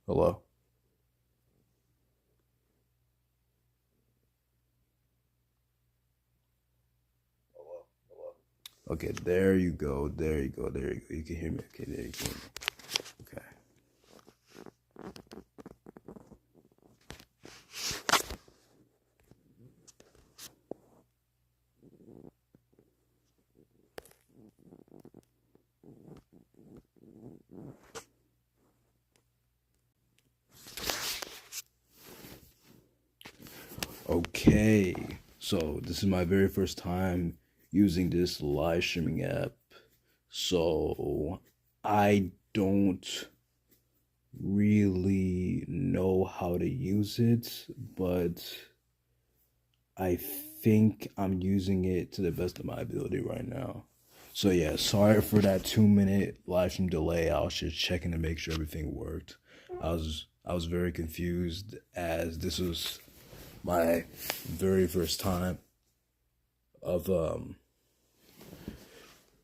Hello? Okay, there you go. There you go. There you go. You can hear me. Okay, there you go. Okay. Okay. So, this is my very first time using this live streaming app. So, I don't really know how to use it, but I think I'm using it to the best of my ability right now. So yeah, sorry for that 2 minute live stream delay. I was just checking to make sure everything worked. I was very confused as this was my very first time of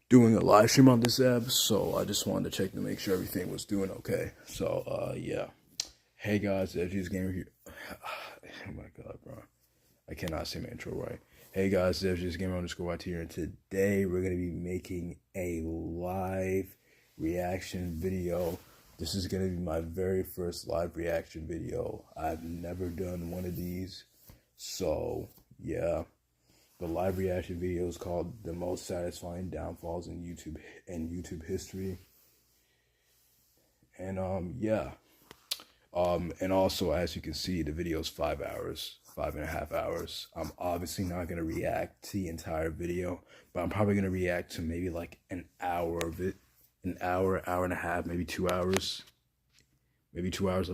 doing a live stream on this app, so I just wanted to check to make sure everything was doing okay. So yeah. Hey guys, FG's Gamer here. Oh my god, bro. I cannot say my intro right. Hey guys, it's FG's Gamer underscore YT here, and today we're gonna be making a live reaction video. This is gonna be my very first live reaction video. I've never done one of these. So yeah. The live reaction video is called The Most Satisfying Downfalls in YouTube history. And yeah. And also, as you can see, the video is 5 hours, 5.5 hours. I'm obviously not gonna react to the entire video, but I'm probably gonna react to maybe like an hour of it, an hour, hour and a half, maybe 2 hours, maybe 2 hours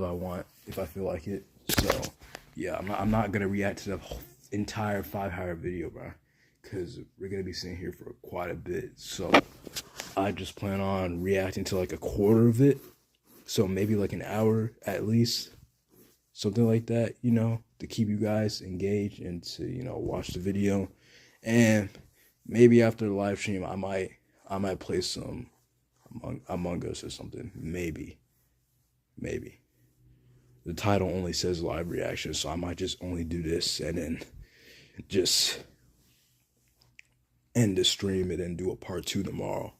if I feel like it. So yeah, I'm not gonna react to the whole entire 5 hour video, bro, because we're gonna be sitting here for quite a bit. So I just plan on reacting to like a quarter of it. So maybe like an hour at least, something like that, to keep you guys engaged and to, watch the video. And maybe after the live stream, I might play some Among Us or something. Maybe. The title only says live reaction, so I might just only do this and then just end the stream and then do a part 2 tomorrow.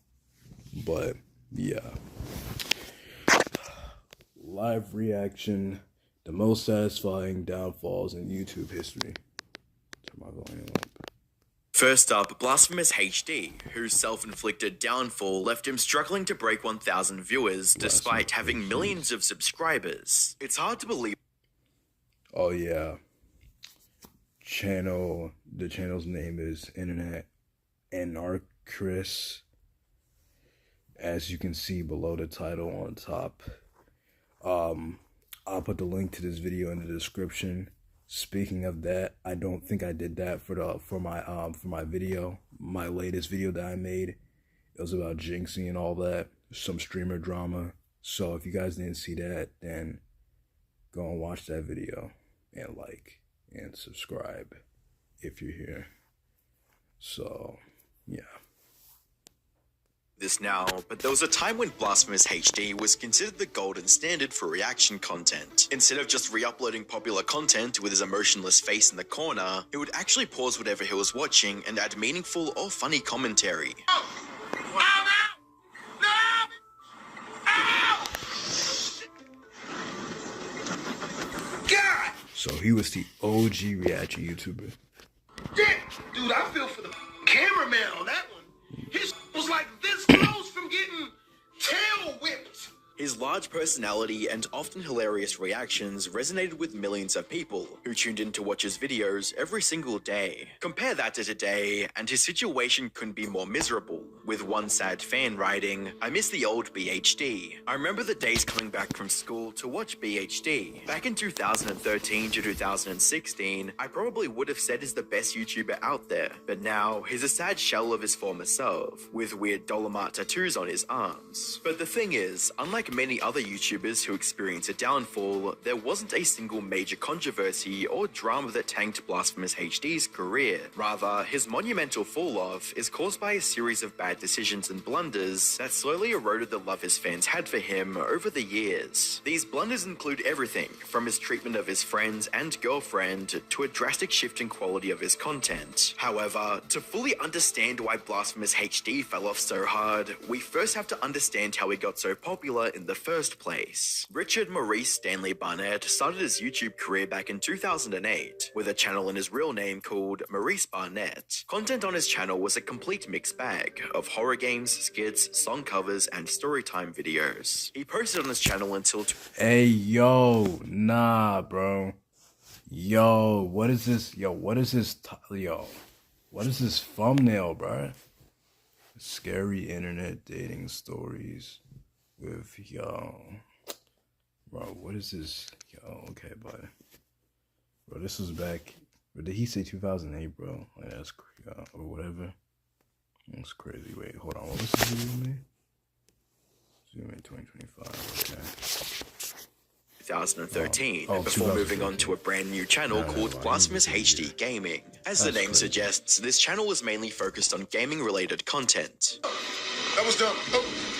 But yeah. Live reaction, the most satisfying downfalls in YouTube history. Turn my volume up. First up, Blasphemous HD, whose self-inflicted downfall left him struggling to break 1,000 viewers despite having millions of subscribers. It's hard to believe. Oh yeah. The channel's name is Internet Anarchist, as you can see below the title on top. I'll put the link to this video in the description. Speaking of that, I don't think I did that for my video, my latest video that I made. It was about jinxing and all that, some streamer drama. So if you guys didn't see that, then go and watch that video and like and subscribe if you're here. So yeah. This now, but there was a time when Blasphemous HD was considered the golden standard for reaction content. Instead of just re-uploading popular content with his emotionless face in the corner, he would actually pause whatever he was watching and add meaningful or funny commentary. God! So he was the OG reaction YouTuber. Dude, I feel for the cameraman on that one. His was like this close from getting tail whipped. His large personality and often hilarious reactions resonated with millions of people who tuned in to watch his videos every single day. Compare that to today, and his situation couldn't be more miserable, with one sad fan writing, "I miss the old BHD. I remember the days coming back from school to watch BHD. Back in 2013 to 2016, I probably would have said he's the best YouTuber out there, but now he's a sad shell of his former self, with weird Dolomite tattoos on his arms." But the thing is, unlike many other YouTubers who experience a downfall, there wasn't a single major controversy or drama that tanked Blasphemous HD's career. Rather, his monumental fall-off is caused by a series of bad right decisions and blunders that slowly eroded the love his fans had for him over the years. These blunders include everything from his treatment of his friends and girlfriend to a drastic shift in quality of his content. However, to fully understand why Blasphemous HD fell off so hard, we first have to understand how he got so popular in the first place. Richard Maurice Stanley Barnett started his YouTube career back in 2008 with a channel in his real name called Maurice Barnett. Content on his channel was a complete mixed bag of horror games, skits, song covers, and storytime videos. He posted on his channel until Hey, yo, nah, bro. Yo, what is this? Yo, what is this? What is this thumbnail, bro? Scary internet dating stories with, bro, what is this? Yo, okay, bud. Bro, this was back, did he say 2008, bro? Like, that's, or whatever. That's crazy. Wait, hold on. What was the video made? Zoom in 2025, okay. 2013, before moving on to a brand new channel called Blasphemous HD Gaming. As the name suggests, this channel was mainly focused on gaming-related content. That was dumb. Oh.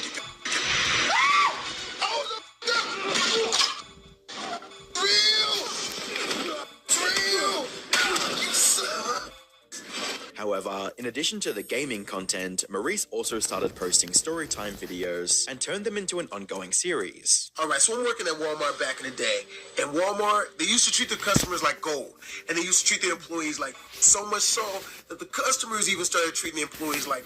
However, in addition to the gaming content, Maurice also started posting storytime videos and turned them into an ongoing series. All right, so I'm working at Walmart back in the day. And Walmart, they used to treat their customers like gold. And they used to treat their employees like so much so that the customers even started treating the employees like...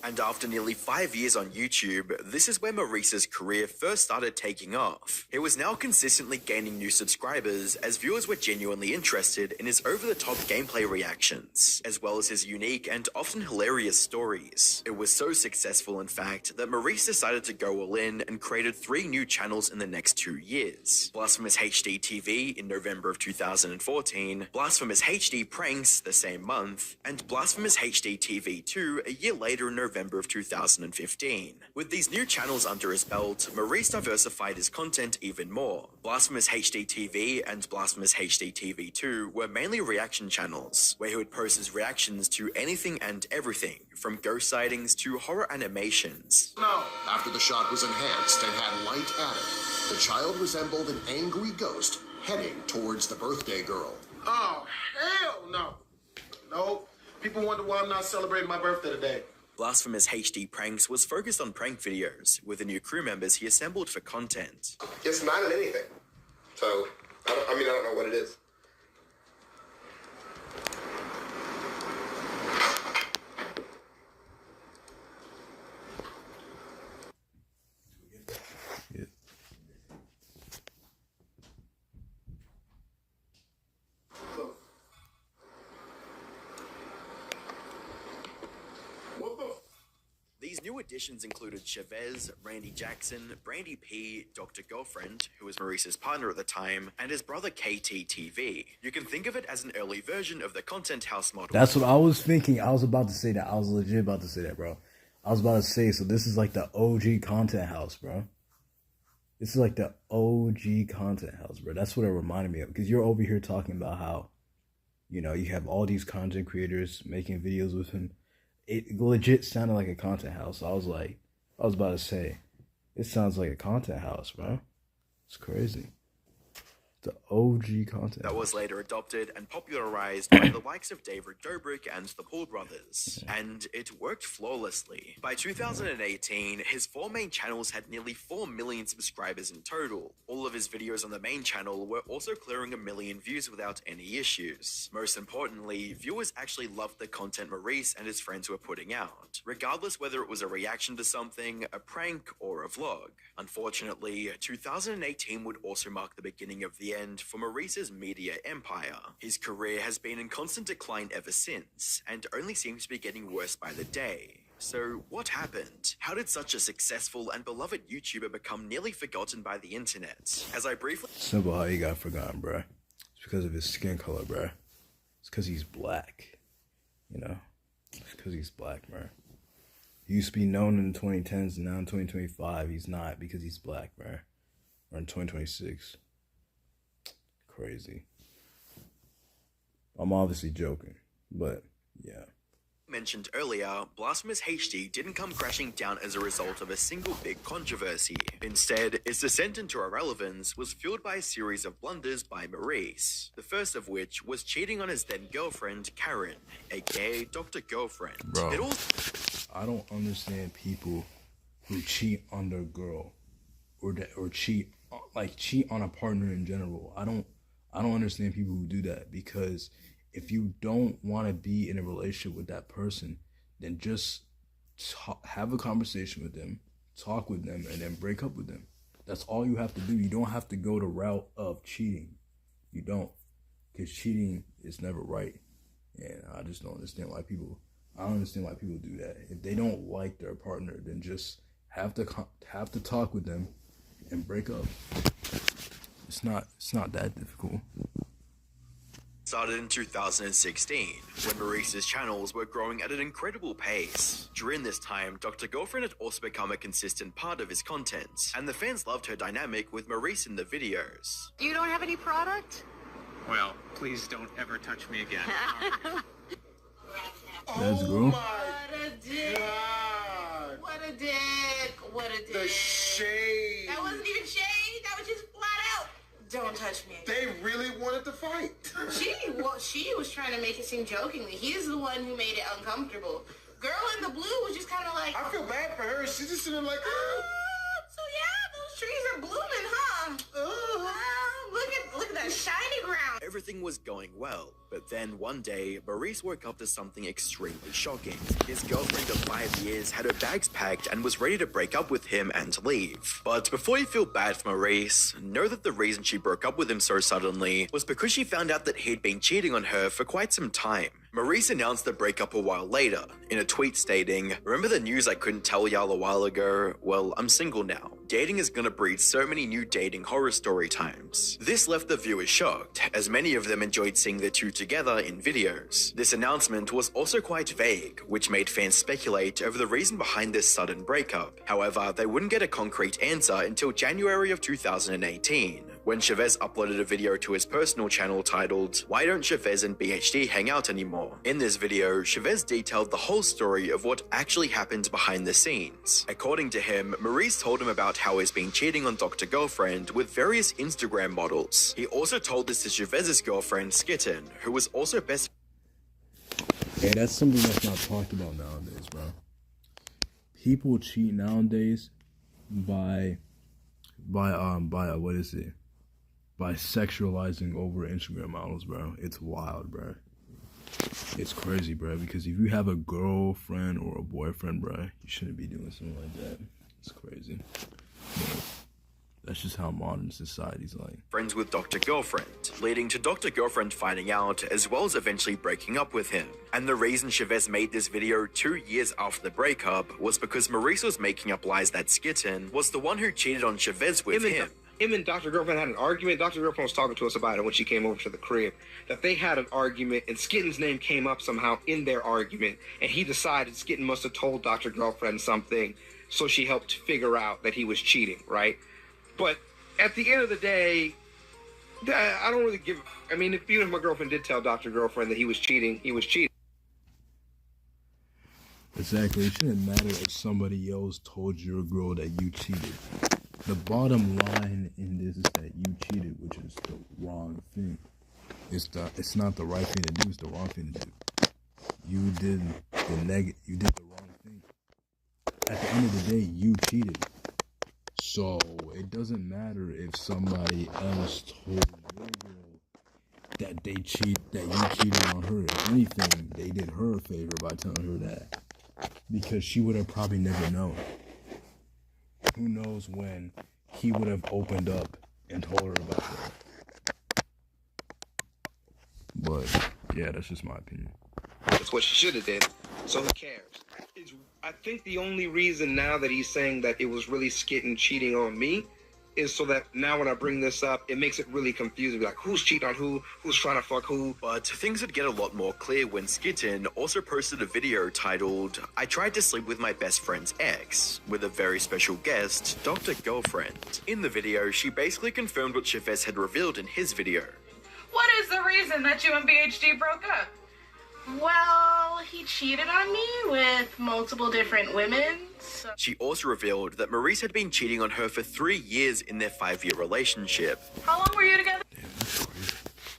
And after nearly 5 years on YouTube, this is where Maurice's career first started taking off. He was now consistently gaining new subscribers as viewers were genuinely interested in his over-the-top gameplay reactions, as well as his unique and often hilarious stories. It was so successful, in fact, that Maurice decided to go all in and created 3 new channels in the next 2 years. Blasphemous HD TV in November of 2014, Blasphemous HD Pranks the same month, and Blasphemous HD TV 2 a year later in November of 2015. With these new channels under his belt, Maurice diversified his content even more. Blasphemous HD TV and Blasphemous HD TV 2 were mainly reaction channels, where he would post his reactions to anything and everything, from ghost sightings to horror animations. No. After the shot was enhanced and had light added, the child resembled an angry ghost heading towards the birthday girl. Oh, hell no. No. People wonder why I'm not celebrating my birthday today. Blasphemous HD Pranks was focused on prank videos, with the new crew members he assembled for content. It's not in anything. So, I don't know what it is. These new additions included Chavez, Randy Jackson, Brandy P, Dr. Girlfriend, who was Maurice's partner at the time, and his brother KTTV. You can think of it as an early version of the Content House model. That's what I was thinking. I was about to say that. I was legit about to say that, bro. I was about to say, so this is like the OG Content House, bro. This is like the OG Content House, bro. That's what it reminded me of. Because you're over here talking about how, you know, you have all these content creators making videos with him. It legit sounded like a content house. I was about to say, it sounds like a content house, bro. It's crazy. The OG content that house. was later adopted and popularized by the likes of David Dobrik and the Paul brothers, and it worked flawlessly. By 2018, his 4 main channels had nearly 4 million subscribers in total. All of his videos on the main channel were also clearing 1 million views without any issues. Most importantly, viewers actually loved the content Maurice and his friends were putting out, regardless whether it was a reaction to something, a prank, or a vlog. Unfortunately, 2018 would also mark the beginning of the end for Maurice's media empire. His career has been in constant decline ever since, and only seems to be getting worse by the day. So, what happened? How did such a successful and beloved YouTuber become nearly forgotten by the internet? As I briefly... Simple how he got forgotten, bro. It's because of his skin color, bro. It's because he's black. You know? It's because he's black, bro. He used to be known in the 2010s, and now in 2025, he's not because he's black, bro. Or in 2026. Crazy. I'm obviously joking, but yeah. Mentioned earlier, Blasphemous HD didn't come crashing down as a result of a single big controversy. Instead, its descent into irrelevance was fueled by a series of blunders by Maurice, the first of which was cheating on his then-girlfriend, Karen, aka Dr. Girlfriend. Bro, I don't understand people who cheat on their girl or cheat on a partner in general. I don't understand people who do that, because if you don't want to be in a relationship with that person, then just have a conversation with them, talk with them, and then break up with them. That's all you have to do. You don't have to go the route of cheating. You don't, because cheating is never right. And I just don't understand why people. I don't understand why people do that. If they don't like their partner, then just have to talk with them and break up. It's not that difficult. Started in 2016, when Maurice's channels were growing at an incredible pace. During this time, Dr. Girlfriend had also become a consistent part of his content, and the fans loved her dynamic with Maurice in the videos. You don't have any product? Well, please don't ever touch me again. Let's go. What a dick. God. What a dick. What a dick. The shade. That wasn't even shade. That was just flat out. Don't touch me. They really wanted to fight. She was trying to make it seem jokingly. He's the one who made it uncomfortable. Girl in the blue was just kind of like... I feel bad for her. She's just sitting like... So yeah, those trees are blooming, huh? Look at that shiny ground. Everything was going well, but then one day, Maurice woke up to something extremely shocking. His girlfriend of 5 years had her bags packed and was ready to break up with him and leave. But before you feel bad for Maurice, know that the reason she broke up with him so suddenly was because she found out that he'd been cheating on her for quite some time. Maurice announced the breakup a while later, in a tweet stating, "Remember the news I couldn't tell y'all a while ago? Well, I'm single now. Dating is gonna breed so many new dating horror story times." This left the viewers shocked, as many of them enjoyed seeing the two together in videos. This announcement was also quite vague, which made fans speculate over the reason behind this sudden breakup. However, they wouldn't get a concrete answer until January of 2018. When Chavez uploaded a video to his personal channel titled, "Why don't Chavez and BHD hang out anymore?" In this video, Chavez detailed the whole story of what actually happened behind the scenes. According to him, Maurice told him about how he's been cheating on Dr. Girlfriend with various Instagram models. He also told this to Chavez's girlfriend, Skitten, who was also best... Hey, that's something that's not talked about nowadays, bro. People cheat nowadays by what is it? By sexualizing over Instagram models, bro. It's wild, bro. It's crazy, bro. Because if you have a girlfriend or a boyfriend, bro, you shouldn't be doing something like that. It's crazy. But that's just how modern society's like. Friends with Dr. Girlfriend, leading to Dr. Girlfriend finding out, as well as eventually breaking up with him. And the reason Chavez made this video 2 years after the breakup was because Maurice was making up lies that Skitten was the one who cheated on Chavez with him. Him and Dr. Girlfriend had an argument. Dr. Girlfriend was talking to us about it when she came over to the crib, that they had an argument and Skitten's name came up somehow in their argument, and he decided Skitten must have told Dr. Girlfriend something, so she helped figure out that he was cheating, right? But at the end of the day, I don't really give... I mean, even if my girlfriend did tell Dr. Girlfriend that he was cheating, he was cheating. Exactly. It shouldn't matter if somebody else told your girl that you cheated. The bottom line in this is that you cheated, which is the wrong thing. It's not the right thing to do, it's the wrong thing to do. You did the wrong thing. At the end of the day, you cheated. So it doesn't matter if somebody else told your girl that you cheated on her. If anything, they did her a favor by telling her that. Because she would have probably never known. Who knows when he would have opened up and told her about that. But yeah, that's just my opinion. That's what she should have did. So who cares? I think the only reason now that he's saying that it was really Skitten cheating on me is so that now when I bring this up, it makes it really confusing. Like, who's cheating on who? Who's trying to fuck who? But things would get a lot more clear when Skitten also posted a video titled, "I tried to sleep with my best friend's ex," with a very special guest, Dr. Girlfriend. In the video, she basically confirmed what Chavez had revealed in his video. What is the reason that you and BHD broke up? Well, he cheated on me with multiple different women. So. She also revealed that Maurice had been cheating on her for 3 years in their 5-year relationship. How long were you together? Damn, that's crazy.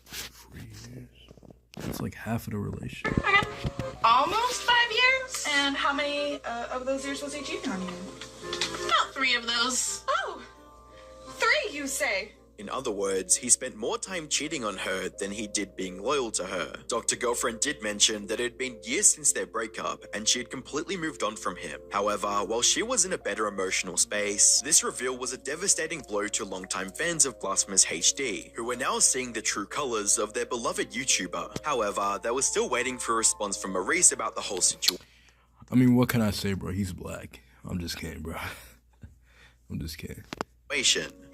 3 years. That's like half of the relationship. Almost 5 years. And how many of those years was he cheating on you? About 3 of those. Oh, 3, you say? In other words, he spent more time cheating on her than he did being loyal to her. Dr. Girlfriend did mention that it had been years since their breakup and she had completely moved on from him. However, while she was in a better emotional space, this reveal was a devastating blow to longtime fans of Blasphemous HD, who were now seeing the true colors of their beloved YouTuber. However, they were still waiting for a response from Maurice about the whole situation. I mean, what can I say, bro? He's black. I'm just kidding, bro. I'm just kidding.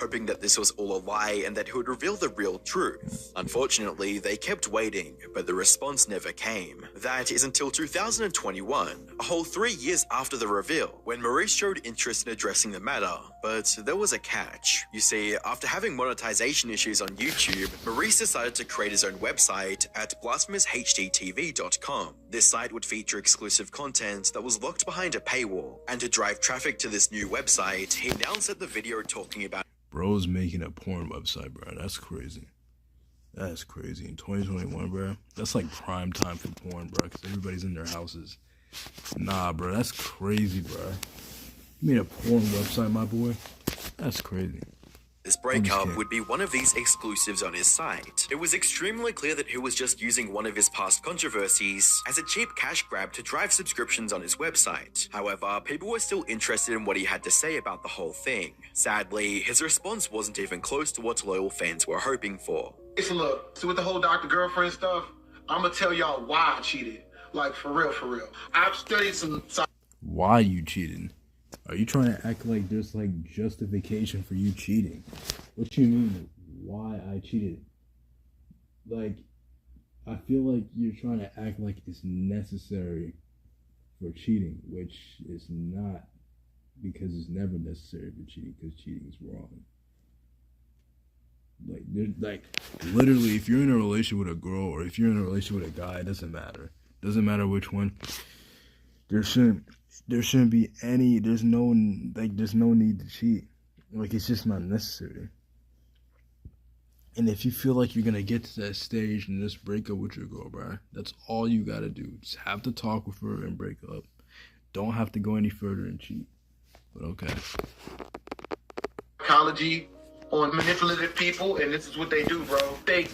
Hoping that this was all a lie and that he would reveal the real truth. Unfortunately, they kept waiting, but the response never came. That is until 2021, a whole 3 years after the reveal, when Maurice showed interest in addressing the matter. But there was a catch. You see, after having monetization issues on YouTube, Maurice decided to create his own website at blasphemoushDtv.com. This site would feature exclusive content that was locked behind a paywall, and to drive traffic to this new website, he announced that the video talking about Bro's making a porn website, bro. That's crazy. That's crazy. In 2021, bro. That's like prime time for porn, bro, because everybody's in their houses. Nah, bro. That's crazy, bro. You made a porn website, my boy? That's crazy. This breakup would be one of these exclusives on his site. It was extremely clear that he was just using one of his past controversies as a cheap cash grab to drive subscriptions on his website. However, people were still interested in what he had to say about the whole thing. Sadly, his response wasn't even close to what loyal fans were hoping for. Listen, look, so with the whole Dr. Girlfriend stuff, I'm gonna tell y'all why I cheated. Like, for real, for real. I've studied some... Why you cheated? Are you trying to act like there's like justification for you cheating? What you mean, why I cheated? Like, I feel like you're trying to act like it's necessary for cheating, which is not, because it's never necessary for cheating, because cheating is wrong. Like, literally, if you're in a relationship with a girl or if you're in a relationship with a guy, it doesn't matter. Doesn't matter which one. There shouldn't be any, there's no need to cheat. Like, it's just not necessary. And if you feel like you're gonna get to that stage and just break up with your girl, bro, that's all you gotta do. Just have to talk with her and break up. Don't have to go any further and cheat. But okay. Psychology on manipulative people, and this is what they do, bro. They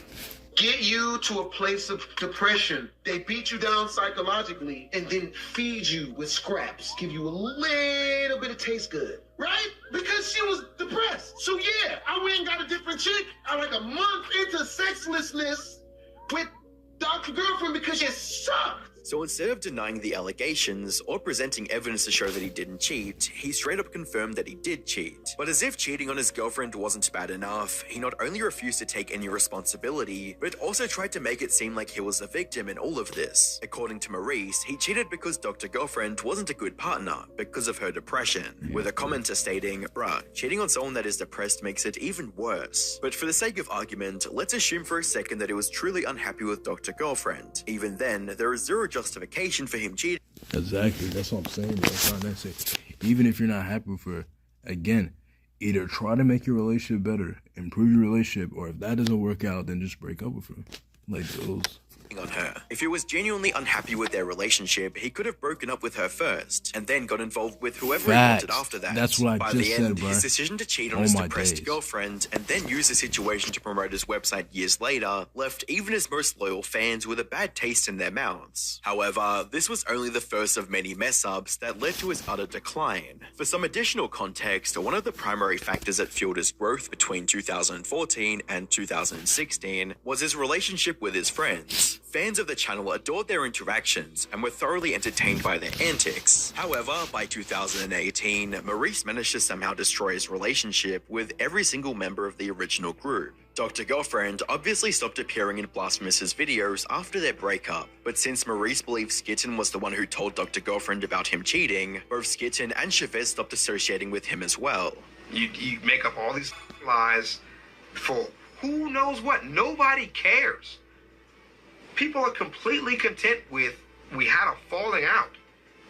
get you to a place of depression. They beat you down psychologically and then feed you with scraps, give you a little bit of taste good, right? Because she was depressed. So yeah, I went and got a different chick. I'm like a month into sexlessness with Dr. Girlfriend because she sucked. So instead of denying the allegations or presenting evidence to show that he didn't cheat, he straight up confirmed that he did cheat. But as if cheating on his girlfriend wasn't bad enough, he not only refused to take any responsibility, but also tried to make it seem like he was the victim in all of this. According to Maurice, he cheated because Dr. Girlfriend wasn't a good partner because of her depression, with a commenter stating, "Bruh, cheating on someone that is depressed makes it even worse." But for the sake of argument, let's assume for a second that he was truly unhappy with Dr. Girlfriend. Even then, there is zero justification for him cheating. Exactly, that's what I'm saying, bro. That's it. Even if you're not happy with her, again, either try to make your relationship better, improve your relationship, or if that doesn't work out, then just break up with her. Like those. On her. If he was genuinely unhappy with their relationship, he could have broken up with her first and then got involved with whoever he wanted after that. That's what I By just the said, end, bro. his decision to cheat on his depressed girlfriend and then use the situation to promote his website years later left even his most loyal fans with a bad taste in their mouths. However, this was only the first of many mess-ups that led to his utter decline. For some additional context, one of the primary factors that fueled his growth between 2014 and 2016 was his relationship with his friends. Fans of the channel adored their interactions and were thoroughly entertained by their antics. However, by 2018, Maurice managed to somehow destroy his relationship with every single member of the original group. Dr. Girlfriend obviously stopped appearing in Blasphemous' videos after their breakup, but since Maurice believed Skitten was the one who told Dr. Girlfriend about him cheating, both Skitten and Chavez stopped associating with him as well. You make up all these lies for who knows what. Nobody cares. people are completely content with, we had a falling out,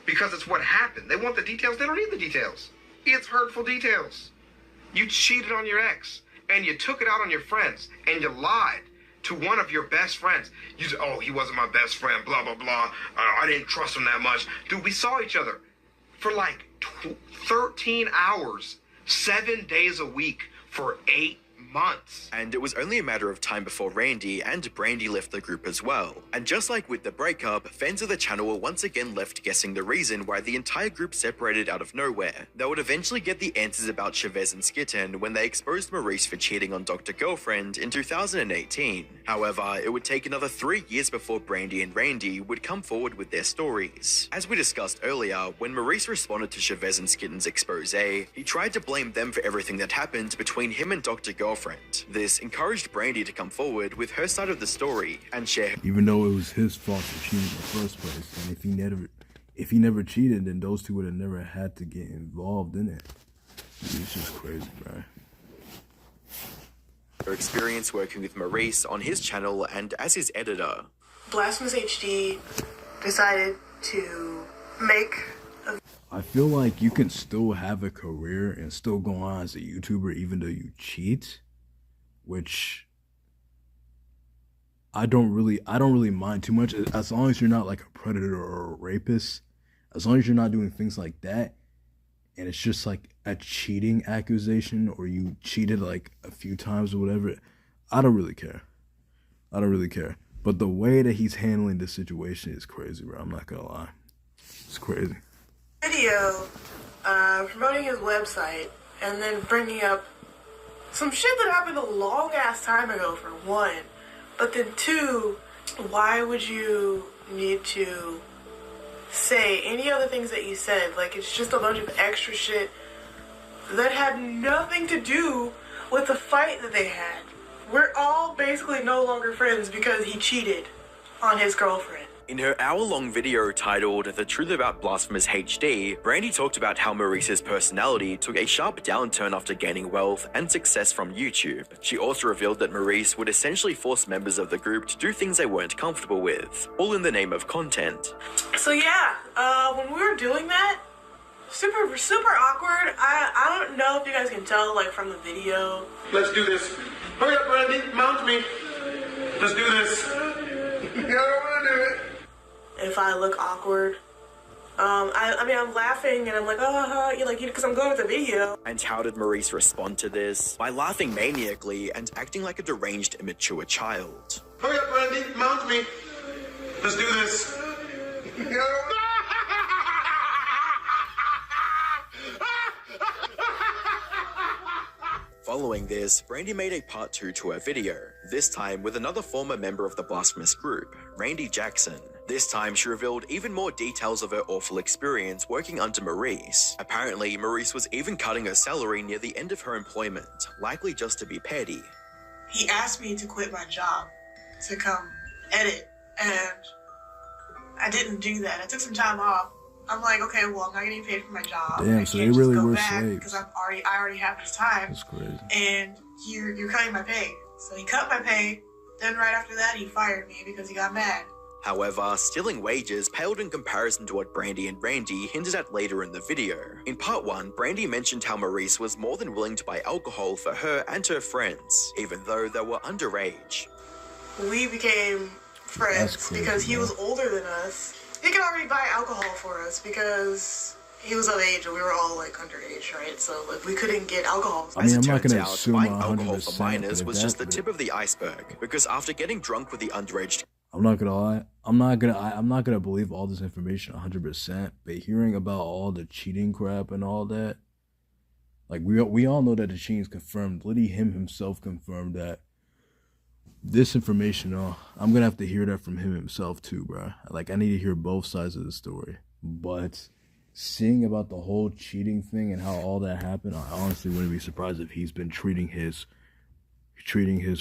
because it's what happened. They want the details. They don't need the details. It's hurtful details. You cheated on your ex, and you took it out on your friends, and you lied to one of your best friends. You said, oh, he wasn't my best friend, blah, blah, blah. I didn't trust him that much. Dude, we saw each other for like 13 hours, 7 days a week for 8 months. And it was only a matter of time before Randy and Brandy left the group as well. And just like with the breakup, fans of the channel were once again left guessing the reason why the entire group separated out of nowhere. They would eventually get the answers about Chavez and Skitten when they exposed Maurice for cheating on Dr. Girlfriend in 2018. However, it would take another 3 years before Brandy and Randy would come forward with their stories. As we discussed earlier, when Maurice responded to Chavez and Skitten's expose, he tried to blame them for everything that happened between him and Dr. Girlfriend. This encouraged Brandy to come forward with her side of the story and share. Even though it was his fault for cheating in the first place, and if he never cheated, then those two would have never had to get involved in it. It's just crazy, bro. Her experience working with Maurice on his channel and as his editor. Blasphemous HD decided to make a... I feel like you can still have a career and still go on as a YouTuber even though you cheat, which I don't really mind too much, as long as you're not like a predator or a rapist. As long as you're not doing things like that, and it's just like a cheating accusation, or you cheated like a few times or whatever, I don't really care. But the way that he's handling this situation is crazy, bro. I'm not gonna lie. It's crazy. Video promoting his website and then bringing up some shit that happened a long ass time ago, for one. But then two, why would you need to say any other things that you said? Like, it's just a bunch of extra shit that had nothing to do with the fight that they had. We're all basically no longer friends because he cheated on his girlfriend. In her hour-long video titled The Truth About Blasphemous HD, Brandy talked about how Maurice's personality took a sharp downturn after gaining wealth and success from YouTube. She also revealed that Maurice would essentially force members of the group to do things they weren't comfortable with, all in the name of content. So yeah, when we were doing that, super awkward. I don't know if you guys can tell, like, from the video. Let's do this. Hurry up, Brandy. Mount me. Let's do this. I don't want to do it. If I look awkward, I mean, I'm laughing and I'm like, oh, you like, because I'm going with the video. And how did Maurice respond to this? By laughing maniacally and acting like a deranged, immature child. Hurry up, Brandy. Mount me. Let's do this. Following this, Brandy made a part 2 to her video, this time with another former member of the Blasphemous group, Randy Jackson. This time, she revealed even more details of her awful experience working under Maurice. Apparently, Maurice was even cutting her salary near the end of her employment, likely just to be petty. He asked me to quit my job to come edit, and I didn't do that. I took some time off. I'm like, okay, well, I'm not getting paid for my job. Damn, so they really were slaves. Because I already have this time. That's crazy. And you're cutting my pay. So he cut my pay. Then right after that, he fired me because he got mad. However, stealing wages paled in comparison to what Brandy and Randy hinted at later in the video. In part 1, Brandy mentioned how Maurice was more than willing to buy alcohol for her and her friends, even though they were underage. We became friends because he was older than us. He could already buy alcohol for us because he was of age and we were all like underage, right? So like we couldn't get alcohol. I mean, I'm not Turns gonna out, assume buying 100%. alcohol for minors was just the but tip of the iceberg, because after getting drunk with the underage, I'm not gonna lie. I'm not gonna believe all this information 100%. But hearing about all the cheating crap and all that, like we all know that the cheating is confirmed. Liddy himself confirmed that. This information, I'm gonna have to hear that from him himself too, bro. Like, I need to hear both sides of the story. But seeing about the whole cheating thing and how all that happened, I honestly wouldn't be surprised if he's been treating his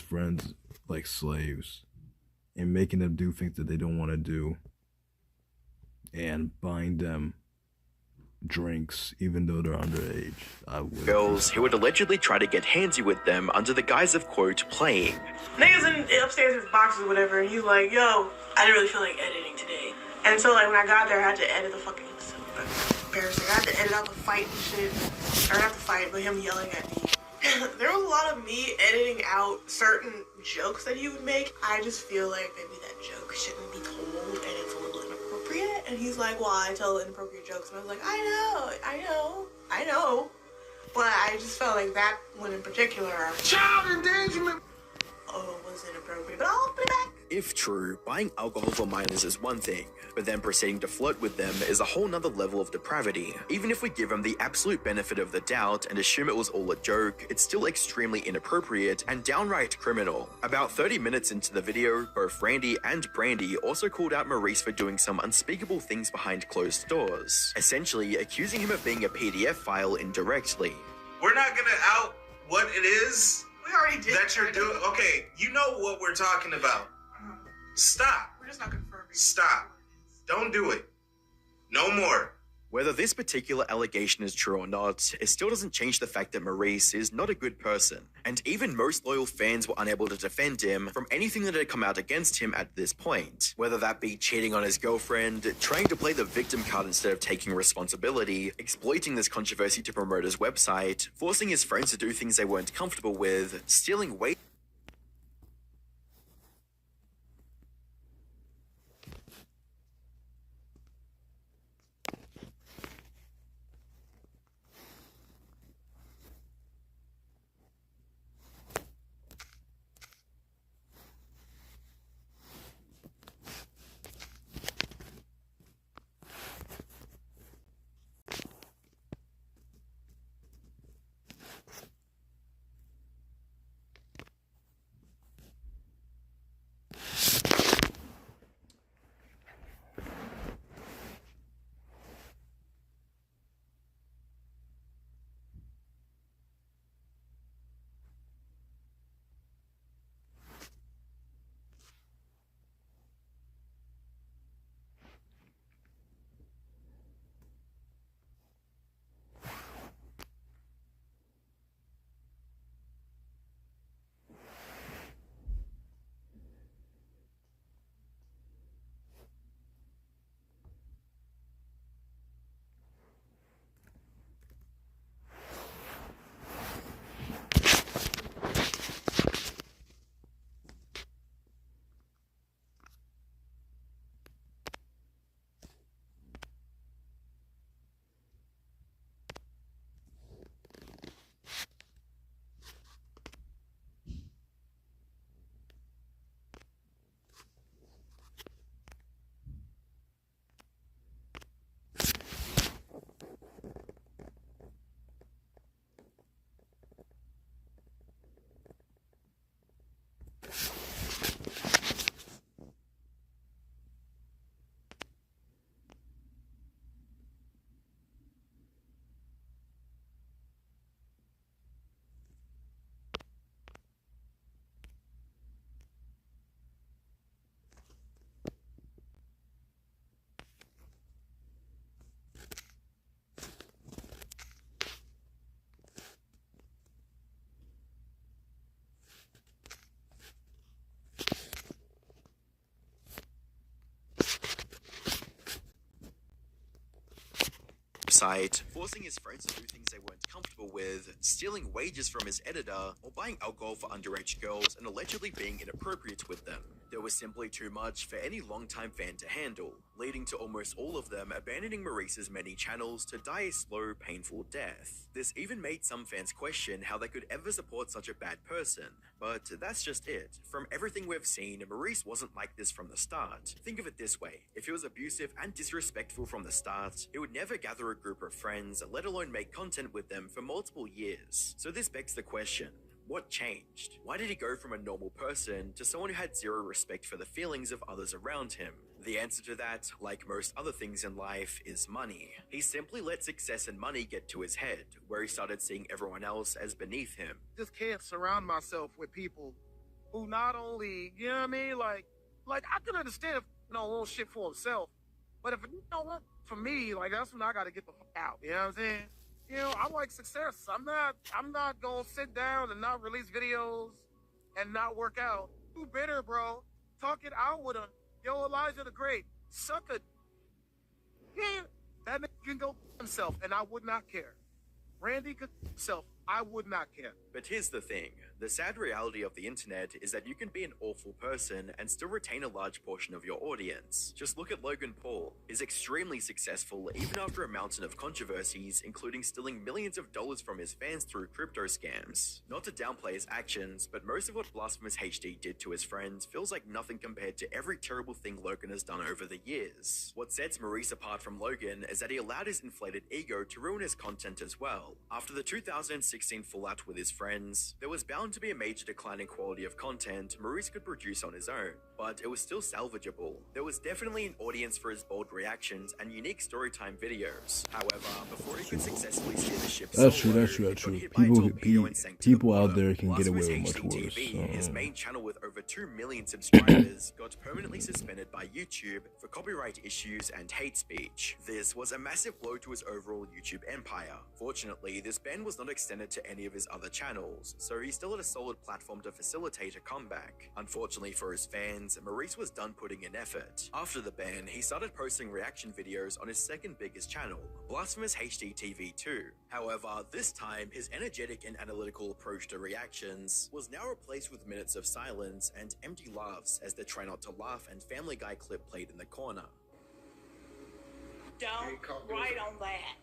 friends like slaves and making them do things that they don't want to do and buying them drinks, even though they're underage. I would. Girls who would allegedly try to get handsy with them under the guise of, quote, playing. Niggas in upstairs in his boxes or whatever, and he's like, yo, I didn't really feel like editing today. And so, like, when I got there, I had to edit the fucking, embarrassing. I had to edit out the fight and shit. Or not the fight, but him yelling at me. There was a lot of me editing out certain jokes that he would make. I just feel like maybe that joke shouldn't be told and it's a little inappropriate. And he's like, well, I tell inappropriate jokes. And I was like, I know. But I just felt like that one in particular, Child endangerment. Was inappropriate. But I'll put it back. If true, buying alcohol for minors is one thing, but then proceeding to flirt with them is a whole nother level of depravity. Even if we give them the absolute benefit of the doubt and assume it was all a joke, it's still extremely inappropriate and downright criminal. About 30 minutes into the video, both Randy and Brandy also called out Maurice for doing some unspeakable things behind closed doors, essentially accusing him of being a PDF file indirectly. We're not gonna out what it is We already did. that you're doing. Okay, you know what we're talking about. Stop. We're just not confirming. Stop. Don't do it. No more. Whether this particular allegation is true or not, it still doesn't change the fact that Maurice is not a good person. And even most loyal fans were unable to defend him from anything that had come out against him at this point. Whether that be cheating on his girlfriend, trying to play the victim card instead of taking responsibility, exploiting this controversy to promote his website, forcing his friends to do things they weren't comfortable with, stealing weight. Website, forcing his friends to do things they weren't comfortable with, stealing wages from his editor, or buying alcohol for underage girls and allegedly being inappropriate with them. There was simply too much for any longtime fan to handle, leading to almost all of them abandoning Maurice's many channels to die a slow, painful death. This even made some fans question how they could ever support such a bad person. But that's just it. From everything we've seen, Maurice wasn't like this from the start. Think of it this way. If he was abusive and disrespectful from the start, he would never gather a group of friends, let alone make content with them for multiple years. So this begs the question, what changed? Why did he go from a normal person to someone who had zero respect for the feelings of others around him? The answer to that, like most other things in life, is money. He simply let success and money get to his head, where he started seeing everyone else as beneath him. Just can't surround myself with people who not only, like I can understand if, want shit for himself, but if, for me, like, that's when I got to get the fuck out. You know what I'm saying? You know, I like success. I'm not going to sit down and not release videos and not work out. Too bitter, bro. Talk it out with him. Yo, Elijah the Great, suck a... Yeah, that nigga can go himself, and I would not care. Randy could himself, I would not care. But here's the thing. The sad reality of the internet is that you can be an awful person and still retain a large portion of your audience. Just look at Logan Paul. He's extremely successful even after a mountain of controversies, including stealing millions of dollars from his fans through crypto scams. Not to downplay his actions, but most of what Blasphemous HD did to his friends feels like nothing compared to every terrible thing Logan has done over the years. What sets Maurice apart from Logan is that he allowed his inflated ego to ruin his content as well. After the 2016 fallout with his friends, there was bound to be a major decline in quality of content Maurice could produce on his own, but it was still salvageable. There was definitely an audience for his bold reactions and unique storytime videos. However, before he could successfully steer the ship That's solo, true. he got hit by a torpedo and sank to the People out bottom. there can get away with Blasphemous much worse. HDTV, his main channel with over 2 million subscribers, got permanently suspended by YouTube for copyright issues and hate speech. This was a massive blow to his overall YouTube empire. Fortunately, this ban was not extended to any of his other channels, so he still had a solid platform to facilitate a comeback. Unfortunately for his fans, Maurice was done putting in effort. After the ban, he started posting reaction videos on his second biggest channel, Blasphemous HDTV 2. However, this time, his energetic and analytical approach to reactions was now replaced with minutes of silence and empty laughs as the Try Not to Laugh and Family Guy clip played in the corner. Don't write on that.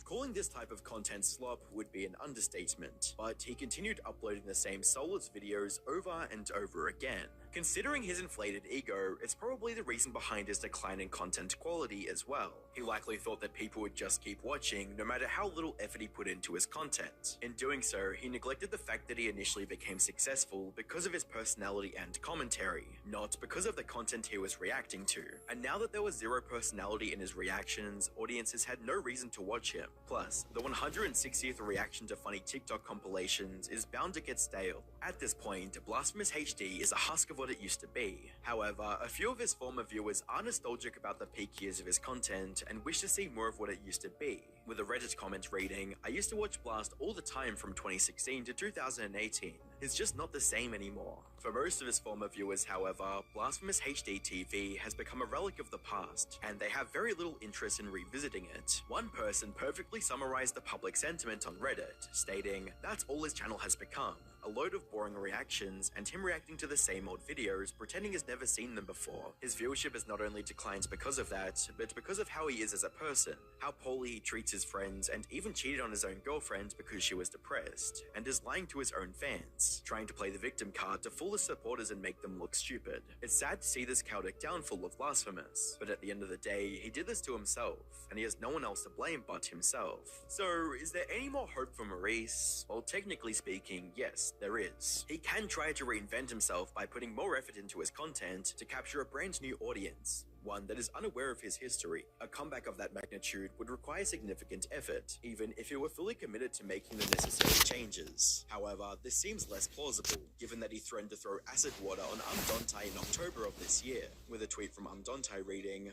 Calling this type of content slop would be an understatement, but he continued uploading the same soulless videos over and over again. Considering his inflated ego, it's probably the reason behind his decline in content quality as well. He likely thought that people would just keep watching no matter how little effort he put into his content. In doing so, he neglected the fact that he initially became successful because of his personality and commentary, not because of the content he was reacting to. And now that there was zero personality in his reactions, audiences had no reason to watch him. Plus, the 160th reaction to funny TikTok compilations is bound to get stale. At this point, Blasphemous HD is a husk of what it used to be. However, a few of his former viewers are nostalgic about the peak years of his content and wish to see more of what it used to be. With a Reddit comment reading, "I used to watch Blast all the time from 2016 to 2018. It's just not the same anymore." For most of his former viewers, however, Blasphemous HDTV has become a relic of the past, and they have very little interest in revisiting it. One person perfectly summarized the public sentiment on Reddit, stating, "That's all his channel has become. A load of boring reactions, and him reacting to the same old videos, pretending he's never seen them before. His viewership has not only declined because of that, but because of how he is as a person, how poorly he treats his friends, and even cheated on his own girlfriend because she was depressed, and is lying to his own fans, trying to play the victim card to fool his supporters and make them look stupid. It's sad to see this chaotic downfall of Blasphemous, but at the end of the day, he did this to himself, and he has no one else to blame but himself. So, is there any more hope for Maurice? Well, technically speaking, yes, there is. He can try to reinvent himself by putting more effort into his content to capture a brand new audience, one that is unaware of his history. A comeback of that magnitude would require significant effort, even if he were fully committed to making the necessary changes. However, this seems less plausible, given that he threatened to throw acid water on Umdontai in October of this year, with a tweet from Umdontai reading,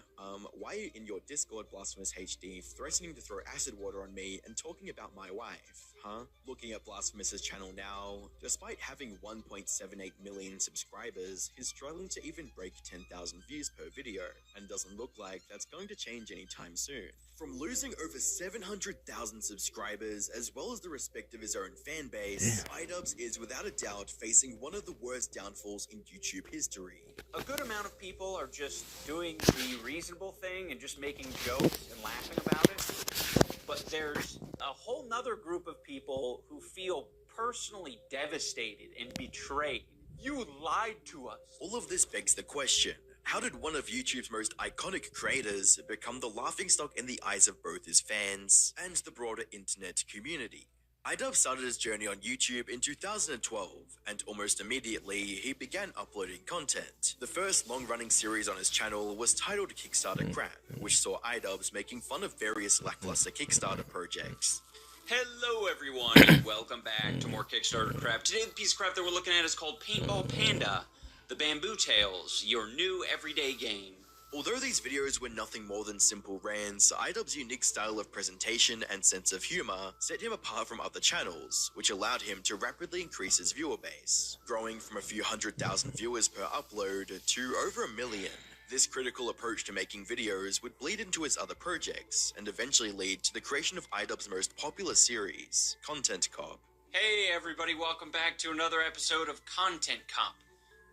"Why are you in your Discord, Blasphemous HD, threatening to throw acid water on me and talking about my wife? Huh?" Looking at Blasphemous's channel now, despite having 1.78 million subscribers, he's struggling to even break 10,000 views per video, and doesn't look like that's going to change anytime soon. From losing over 700,000 subscribers, as well as the respect of his own fan base, iDubbbz is without a doubt facing one of the worst downfalls in YouTube history. A good amount of people are just doing the reasonable thing and just making jokes and laughing about it. But there's a whole nother group of people who feel personally devastated and betrayed. You lied to us. All of this begs the question, how did one of YouTube's most iconic creators become the laughingstock in the eyes of both his fans and the broader internet community? iDubbbz started his journey on YouTube in 2012, and almost immediately, he began uploading content. The first long-running series on his channel was titled Kickstarter Crap, which saw iDubbbz making fun of various lackluster Kickstarter projects. Hello everyone, and welcome back to more Kickstarter crap. Today the piece of crap that we're looking at is called Paintball Panda. The Bamboo Tales, your new everyday game. Although these videos were nothing more than simple rants, iDubbbz's unique style of presentation and sense of humor set him apart from other channels, which allowed him to rapidly increase his viewer base, growing from a few 100,000 viewers per upload to over 1 million. This critical approach to making videos would bleed into his other projects, and eventually lead to the creation of iDubbbz's most popular series, Content Cop. Hey everybody, welcome back to another episode of Content Cop.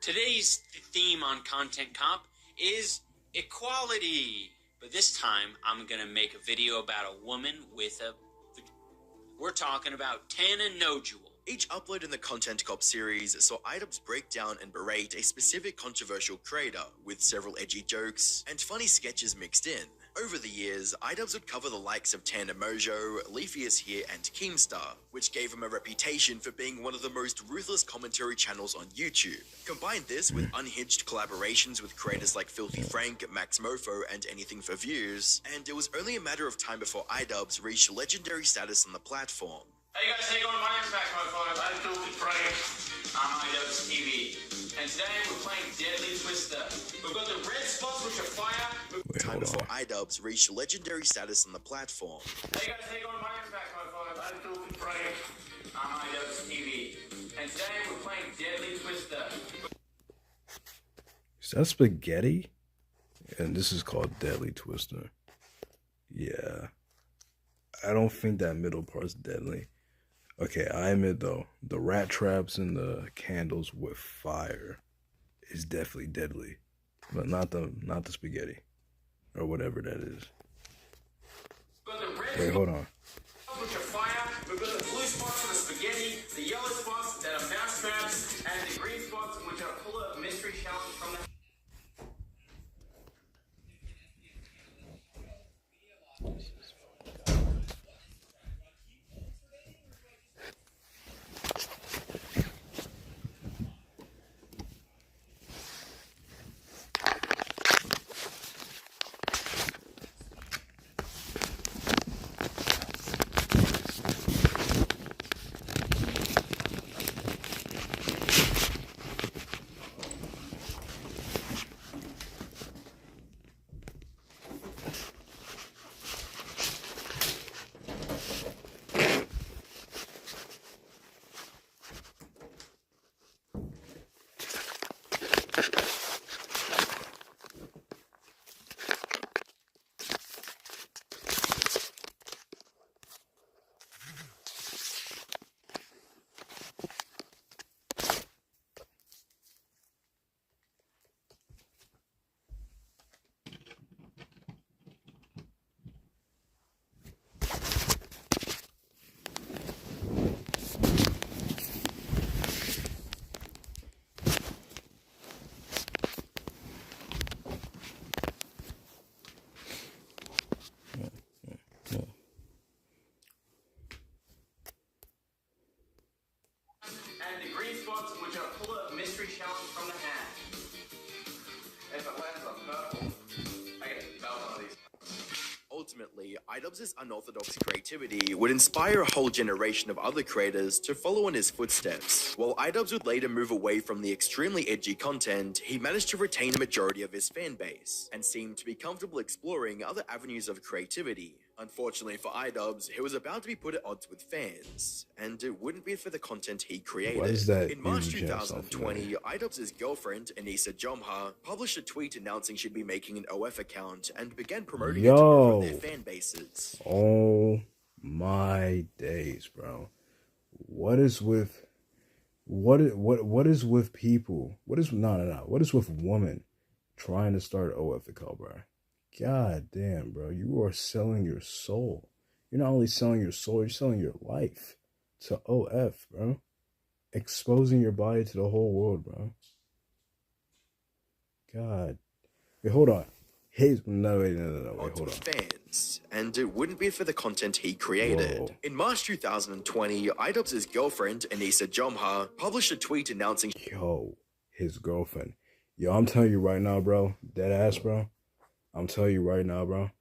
Today's theme on Content Cop is equality. But this time, I'm gonna make a video about a woman with a... We're talking about Tana Nojewel. Each upload in the Content Cop series saw iDubbbz break down and berate a specific controversial creator, with several edgy jokes and funny sketches mixed in. Over the years, iDubbbz would cover the likes of Tana Mojo, Leafy is Here, and Keemstar, which gave him a reputation for being one of the most ruthless commentary channels on YouTube. Combine this with unhinged collaborations with creators like Filthy Frank, Max Mofo, and Anything for Views, and it was only a matter of time before iDubbbz reached legendary status on the platform. Hey guys, how you going? My name's Max Mofo. I'm Filthy Frank. I'm iDubbbz TV. And today we're playing Deadly Twister. We've got the red spots which are fire. Time before iDubbbz reached legendary status on the platform. Hey guys, how you going? My name's Max Mofo. I'm Filthy Frank. I'm iDubbbz TV. And today we're playing Deadly Twister. Is that spaghetti? And this is called Deadly Twister. Yeah. I don't think that middle part's deadly. Okay, I admit though, the rat traps and the candles with fire is definitely deadly. But not the spaghetti. Or whatever that is. Wait, hold on. Which are fire. We've got the blue spots for the spaghetti, the yellow spots that are mouse traps, and the green spots which are full of mystery challenge from the... Which are full of mystery challenge from the hat. If it lands on purple, I get a belt on these. Ultimately, iDubbbz's unorthodox creativity would inspire a whole generation of other creators to follow in his footsteps. While iDubbbz would later move away from the extremely edgy content, he managed to retain a majority of his fan base, and seemed to be comfortable exploring other avenues of creativity. Unfortunately for iDubbbz, he was about to be put at odds with fans, and it wouldn't be for the content he created. What is that? In March 2020, iDubbbz's girlfriend, Anissa Jomha, published a tweet announcing she'd be making an OF account and began promoting it to both of their fan bases. Oh my days, bro. What is with people? What is with women trying to start OF account, bro? God damn, bro. You are selling your soul. You're not only selling your soul, you're selling your life to OF, bro. Exposing your body to the whole world, bro. God. Wait, hold on. No, wait, hold on. Fans, and it wouldn't be for the content he created. Whoa. In March 2020, iDubbbz's girlfriend, Anissa Jomha, published a tweet announcing... Yo, his girlfriend. Yo, I'm telling you right now, bro. Dead ass, bro. I'm telling you right now, bro.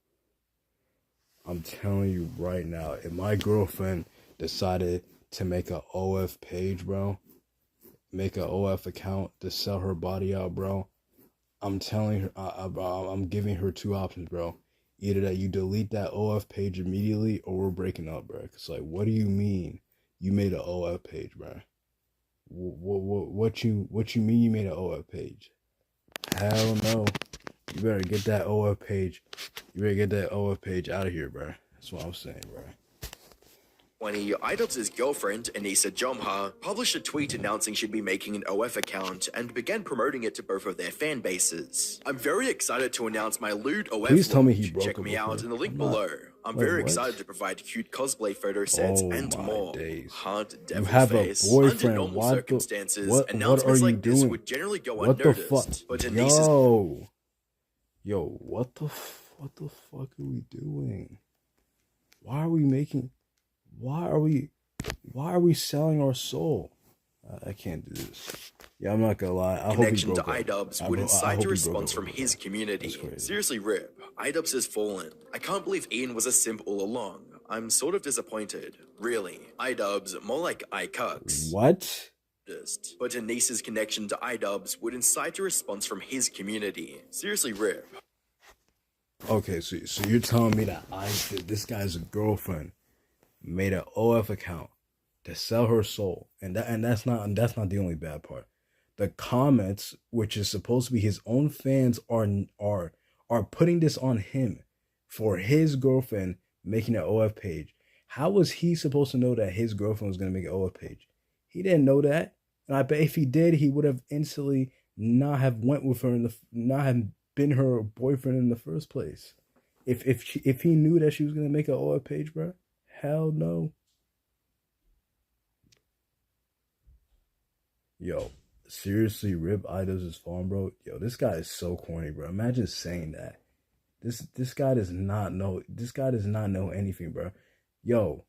I'm telling you right now. If my girlfriend decided to make an OF page, bro, make an OF account to sell her body out, bro, I'm telling her, I'm giving her two options, bro. Either that you delete that OF page immediately, or we're breaking up, bro. Cause like, what do you mean you made an OF page, bro? What you mean you made an OF page? Hell no. You better get that OF page. You better get that OF page out of here, bro. That's what I'm saying, bro. iDubbbz' girlfriend, Anissa Jomha, published a tweet announcing she'd be making an OF account and began promoting it to both of their fan bases. I'm very excited to announce my lewd OF Please tell me he launch. broke Check up me with out her. in the link I'm below. I'm Wait, very what? excited to provide cute cosplay photo sets Oh and my more. days. Hard You devil have face. a boyfriend. Under normal What circumstances, what are announcements you like this doing? would generally go What the unnoticed. fuck? But Anissa's Yo, what the fuck are we doing? Why are we selling our soul? I can't do this. Yeah, I'm not gonna lie. I hope he connection to broke up. iDubbbz I would hope incite he a broke response up from with his her. community. That's crazy. Seriously, Rip, iDubbbz has fallen. I can't believe Ian was a simp all along. I'm sort of disappointed. Really. iDubbbz, more like iCucks. What? But Anissa's connection to iDubbbz would incite a response from his community. Seriously, Rip. Okay, so you're telling me that this guy's girlfriend made an OF account to sell her soul, and that's not the only bad part. The comments, which is supposed to be his own fans, are putting this on him for his girlfriend making an OF page. How was he supposed to know that his girlfriend was gonna make an OF page? He didn't know that, and I bet if he did, he would have instantly not have went with her not have been her boyfriend in the first place. If he knew that she was gonna make an OF page, bro, hell no. Yo, seriously, Rip iDubbbz' farm, bro. Yo, this guy is so corny, bro. Imagine saying that. This guy does not know. This guy does not know anything, bro. Yo,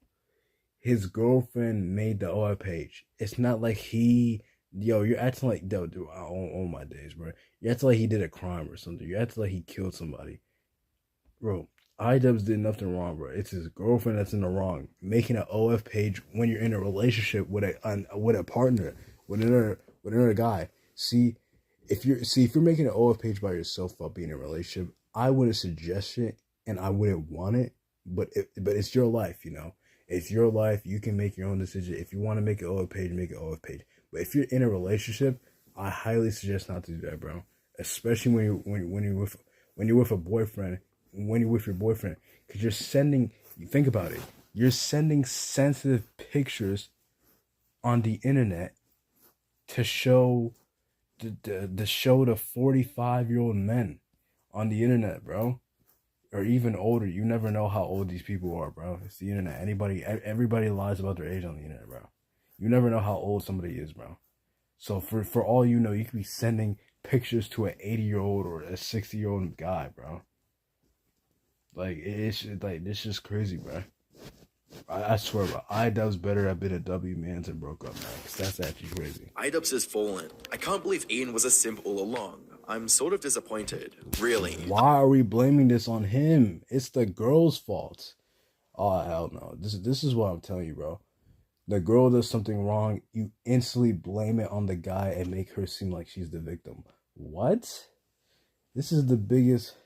his girlfriend made the OF page. It's not like you're acting like, dude, oh my days, bro. You acting like he did a crime or something. You acting like he killed somebody. Bro, iDubbbz did nothing wrong, bro. It's his girlfriend that's in the wrong. Making an OF page when you're in a relationship with a partner, with another guy. See, if you're making an OF page by yourself while being in a relationship, I wouldn't suggest it and I wouldn't want it. But it's your life, you know. It's your life. You can make your own decision. If you want to make an OF page, make an OF page. But if you're in a relationship, I highly suggest not to do that, bro. Especially when you're with a boyfriend, when you're with your boyfriend, because think about it. You're sending sensitive pictures on the internet to show the 45-year-old men on the internet, bro. Or even older. You never know how old these people are, bro. It's the internet. Everybody lies about their age on the internet, bro. You never know how old somebody is, bro. So for all you know, you could be sending pictures to an 80-year-old or a 60-year-old guy, bro. Like, it's just crazy, bro. I swear, bro. iDubbbz better have been a W man and broke up, man. Cause that's actually crazy. iDubbbz has fallen. I can't believe Ian was a simp all along. I'm sort of disappointed. Really. Why are we blaming this on him? It's the girl's fault. Oh, hell no. This is what I'm telling you, bro. The girl does something wrong, you instantly blame it on the guy and make her seem like she's the victim. What? This is the biggest...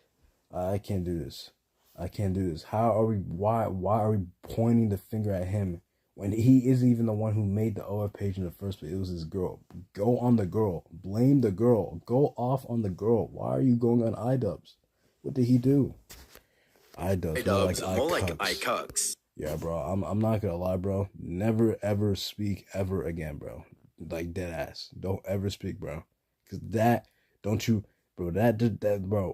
I can't do this. Why are we pointing the finger at him when he isn't even the one who made the OF page in the first place? It was his girl. Go on the girl. Blame the girl. Go off on the girl. Why are you going on iDubbbz? What did he do? iDubbbz, more like iCucks. Yeah, bro. I'm not gonna lie, bro. Never ever speak ever again, bro. Like, dead ass. Don't ever speak, bro. Cause bro.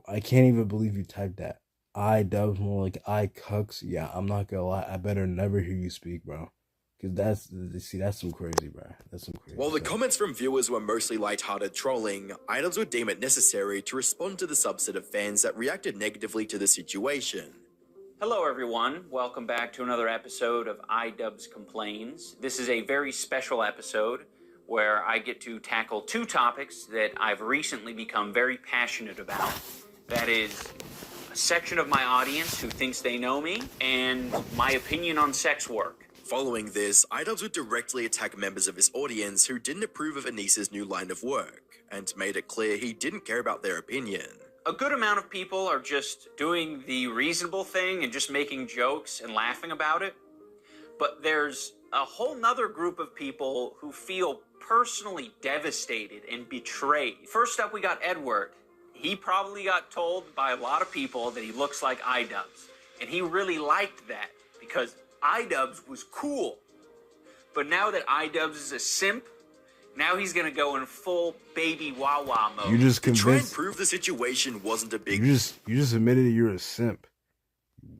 I can't even believe you typed that. iDubbbz, more like iCucks. Yeah, I'm not gonna lie. I better never hear you speak, bro. Cause that's some crazy, bro. That's some crazy. While the comments from viewers were mostly lighthearted trolling, iDubbbz would deem it necessary to respond to the subset of fans that reacted negatively to the situation. Hello everyone, welcome back to another episode of iDubbbz Complains. This is a very special episode where I get to tackle two topics that I've recently become very passionate about. That is a section of my audience who thinks they know me and my opinion on sex work. Following this, iDubbbz would directly attack members of his audience who didn't approve of Anissa's new line of work, and made it clear he didn't care about their opinion. A good amount of people are just doing the reasonable thing and just making jokes and laughing about it. But there's a whole nother group of people who feel personally devastated and betrayed. First up, we got Edward. He probably got told by a lot of people that he looks like iDubbbz. And he really liked that because iDubbbz was cool. But now that iDubbbz is a simp, now he's gonna go in full baby Wawa mode. You just To try and convinced. prove the situation wasn't a big You just admitted that you're a simp.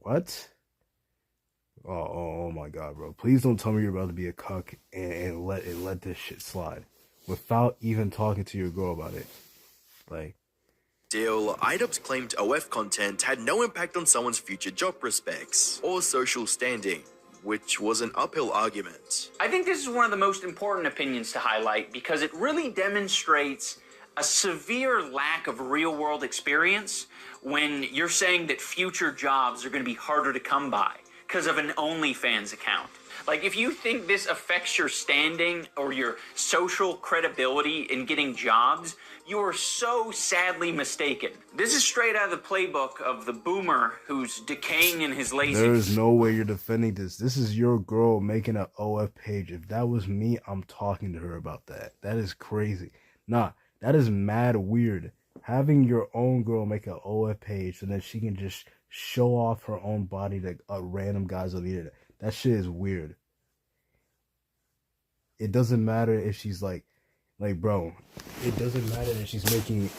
What? Oh my god, bro! Please don't tell me you're about to be a cuck and let this shit slide without even talking to your girl about it. Like, deal. iDubbbz claimed OF content had no impact on someone's future job prospects or social standing, which was an uphill argument. I think this is one of the most important opinions to highlight because it really demonstrates a severe lack of real-world experience when you're saying that future jobs are going to be harder to come by because of an OnlyFans account. Like, if you think this affects your standing or your social credibility in getting jobs, you are so sadly mistaken. This is straight out of the playbook of the boomer who's decaying in his lazy... there is no way you're defending this. This is your girl making an OF page. If that was me, I'm talking to her about that. That is crazy. Nah, that is mad weird. Having your own girl make an OF page so that she can just show off her own body to random guys on the internet. That shit is weird. It doesn't matter if she's like, bro, it doesn't matter if she's making